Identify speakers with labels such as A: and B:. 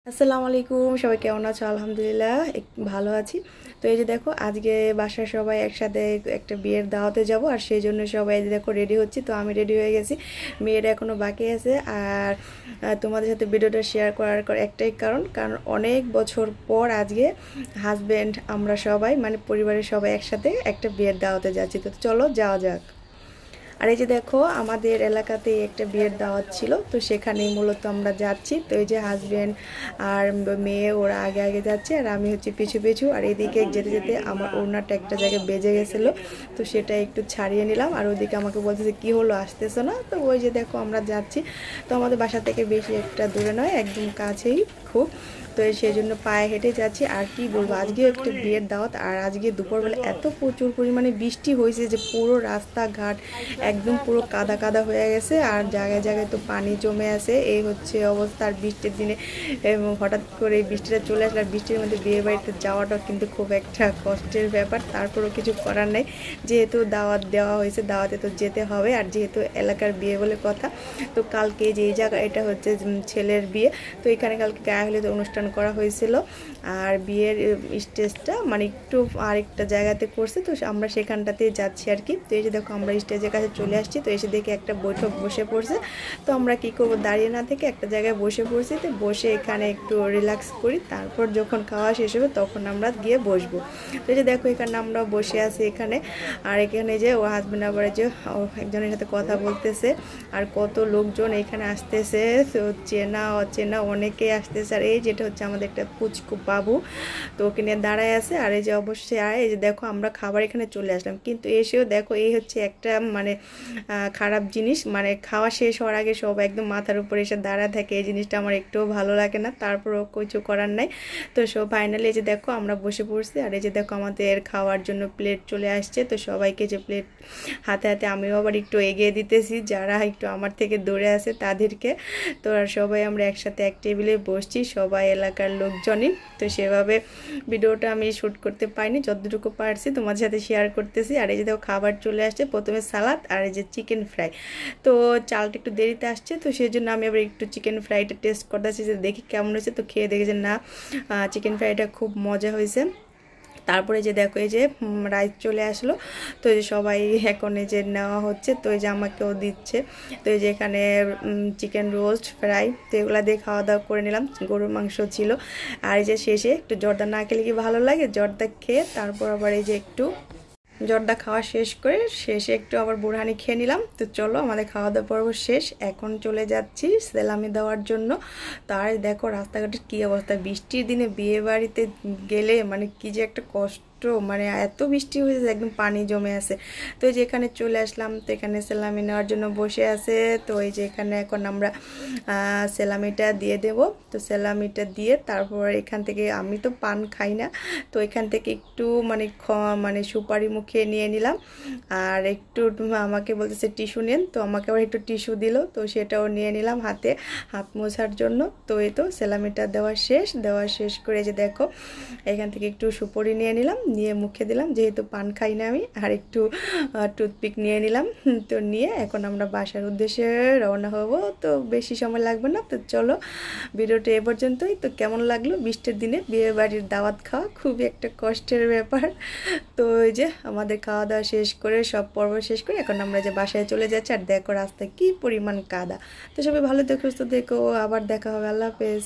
A: আসসালামু আলাইকুম, সবাই কেমন আছো? আলহামদুলিল্লাহ ভালো আছি। তো এই যে দেখো, আজকে বাসার সবাই একসাথে একটা বিয়ের দাওয়াতে যাব, আর সেই জন্য সবাই দেখো রেডি হচ্ছি। তো আমি রেডি হয়ে গেছি, মেয়েরা এখনও বাকি আছে। আর তোমাদের সাথে ভিডিওটা শেয়ার করার একটাই কারণ অনেক বছর পর আজকে হাজব্যান্ড আমরা সবাই মানে পরিবারের সবাই একসাথে একটা বিয়ের দাওয়াতে যাচ্ছি। তো চলো যাওয়া যাক। আর এই যে দেখো, আমাদের এলাকাতে একটা বিয়ের দাওয়াত ছিল, তো সেখানেই মূলত আমরা যাচ্ছি। তো এই যে হাজব্যান্ড আর মেয়ে ওরা আগে আগে যাচ্ছে, আর আমি হচ্ছে পিছু পিছু। আর এদিকে যেতে যেতে আমার ওড়নাটা একটা জায়গায় বেজে গেছিলো, তো সেটা একটু ছাড়িয়ে নিলাম। আর ওইদিকে আমাকে বলতেছে কি হলো, আসতেছো না? তো ওই যে দেখো আমরা যাচ্ছি। তো আমাদের বাসা থেকে বেশি একটা দূরে নয়, একদম কাছেই খুব। তো সেই জন্য পায়ে হেঁটে যাচ্ছি। আর কি বলবো, আজকেও একটা বিয়ের দাওয়াত, আর আজকে দুপুরবেলা এত প্রচুর পরিমাণে বৃষ্টি হয়েছে যে পুরো রাস্তাঘাট একদম পুরো কাদা কাদা হয়ে গেছে, আর জায়গায় জায়গায় তো পানি জমে আছে। এই হচ্ছে অবস্থা। আর বৃষ্টির দিনে হঠাৎ করে বৃষ্টিটা চলে আসলে, বৃষ্টির মধ্যে বিয়ে বাড়িতে যাওয়াটাও কিন্তু খুব একটা কষ্টের ব্যাপার। তারপরেও কিছু করার নেই, যেহেতু দাওয়াত দেওয়া হয়েছে, দাওয়াতে তো যেতে হবে। আর যেহেতু এলাকার বিয়ে বলে কথা, তো কালকে যে এই জায়গা, এটা হচ্ছে ছেলের বিয়ে। তো এখানে কালকে গায়ে হলুদ অনুষ্ঠান করা হয়েছিল, আর বিয়ের স্টেজটা মানে একটু আরেকটা জায়গাতে করছে, তো আমরা সেখানটাতে যাচ্ছি আর কি। তো এই যে দেখো, আমরা স্টেজের কাছে চলে আসছি। তো এসে দেখে একটা বৈঠক বসে পড়ছে। তো আমরা কি করব, দাঁড়িয়ে না থেকে একটা জায়গায় বসে পড়ছি। তো বসে এখানে একটু রিল্যাক্স করি, তারপর যখন খাওয়া শেষ হবে তখন আমরা গিয়ে বসবো। তো এই যে দেখো, এখানে আমরা বসে আছি এখানে। আর এখানে যে ও হাজবেন্ড আবার যে একজনের সাথে কথা বলতেছে, আর কত লোকজন এখানে আসতেছে, তো চেনা অচেনা অনেকেই আসতেছে। আর এই যেটা হচ্ছে আমাদের একটা পুচকু বাবু, তো ওকে নিয়ে দাঁড়ায় আছে। আর এই যে অবশ্যই, আর এই যে দেখো আমরা খাবার এখানে চলে আসলাম, কিন্তু এসেও দেখো এই হচ্ছে একটা মানে খারাপ জিনিস, মানে খাওয়া শেষ হওয়ার আগে সব একদম মাথার উপরে এসে দাঁড়া থাকে। এই জিনিসটা আমার একটুও ভালো লাগে না, তারপরও কিছু করার নাই। তো সব ফাইনালি এই যে দেখো আমরা বসে পড়ছি। আর এই যে দেখো আমাদের খাওয়ার জন্য প্লেট চলে আসছে। তো সবাইকে যে প্লেট হাতে হাতে আমিও আবার একটু এগিয়ে দিতেছি, যারা একটু আমার থেকে দূরে আছে তাদেরকে। তো আর সবাই আমরা একসাথে এক টেবিলে বসছি, সবাই এলাকার লোকজনই। তো সেভাবে ভিডিওটা আমি শ্যুট করতে পারিনি, যতটুকু পারছি তোমাদের সাথে শেয়ার করতেছি। আর এই যে দেখো খাবার চলে আসছে, প্রথমে সালাদ আর এই যে চিকেন ফ্রাই। তো চালটা একটু দেরিতে আসছে, তো সেই জন্য আমি আবার একটু চিকেন ফ্রাইটা টেস্ট করতেছি যে দেখি কেমন হয়েছে। তো খেয়ে দেখি যে না, চিকেন ফ্রাইটা খুব মজা হয়েছে। তারপরে যে দেখো এই যে রাইস চলে আসলো। তো এই যে সবাই এখন এই যে নেওয়া হচ্ছে, তো এই যে আমাকেও দিচ্ছে। তো এই যে এখানে চিকেন রোস্ট ফ্রাই, তো এগুলো দিয়ে খাওয়া দাওয়া করে নিলাম। গরুর মাংস ছিল। আর এই যে শেষে একটু জর্দা না খেলে কি ভালো লাগে, জর্দা খেয়ে তারপর আবার এই যে একটু জর্দা খাওয়া শেষ করে শেষে একটু আবার বুড়হানি খেয়ে নিলাম। তো চলো, আমাদের খাওয়া দাওয়া পর্ব শেষ, এখন চলে যাচ্ছি সেলামি দেওয়ার জন্য। তার দেখো রাস্তাঘাটের কী অবস্থা, বৃষ্টির দিনে বিয়ে বাড়িতে গেলে মানে কি যে একটা কষ্ট, মানে এত বৃষ্টি হয়েছে একদম পানি জমে আছে। তো এই যে এখানে চলে আসলাম, তো এখানে সেলামি নেওয়ার জন্য বসে আছে। তো এই যে এখানে এখন আমরা সেলামিটা দিয়ে দেব। তো সেলামিটা দিয়ে তারপর এখান থেকে, আমি তো পান খাই না, তো এখান থেকে একটু মানে সুপারি মুখে নিয়ে নিলাম। আর একটু আমাকে বলতেছে টিস্যু নেন, তো আমাকে আবার একটু টিস্যু দিল, তো সেটাও নিয়ে নিলাম হাতে হাত মোছার জন্য। তো এই তো সেলামিটা দেওয়া শেষ করে যে দেখো এখান থেকে একটু সুপারি নিয়ে নিলাম, নিয়ে মুখে দিলাম, যেহেতু পান খাই না আমি। আর একটু টুথপিক নিয়ে নিলাম। তো নিয়ে এখন আমরা বাসার উদ্দেশ্যে রওনা হব। তো বেশি সময় লাগবে না। তো চলো, ভিডিওটা এ পর্যন্তই। তো কেমন লাগলো বৃষ্টির দিনে বিয়ে বাড়ির দাওয়াত খাওয়া, খুবই একটা কষ্টের ব্যাপার। তো ওই যে আমাদের খাওয়া দাওয়া শেষ করে সব পর্ব শেষ করে এখন আমরা যে বাসায় চলে যাচ্ছি। আর দেখো রাস্তায় কি পরিমাণ কাদা। তো সবাই ভালো দেখো, সুস্থ দেখো, আবার দেখা হবে। আল্লাহ হাফেজ।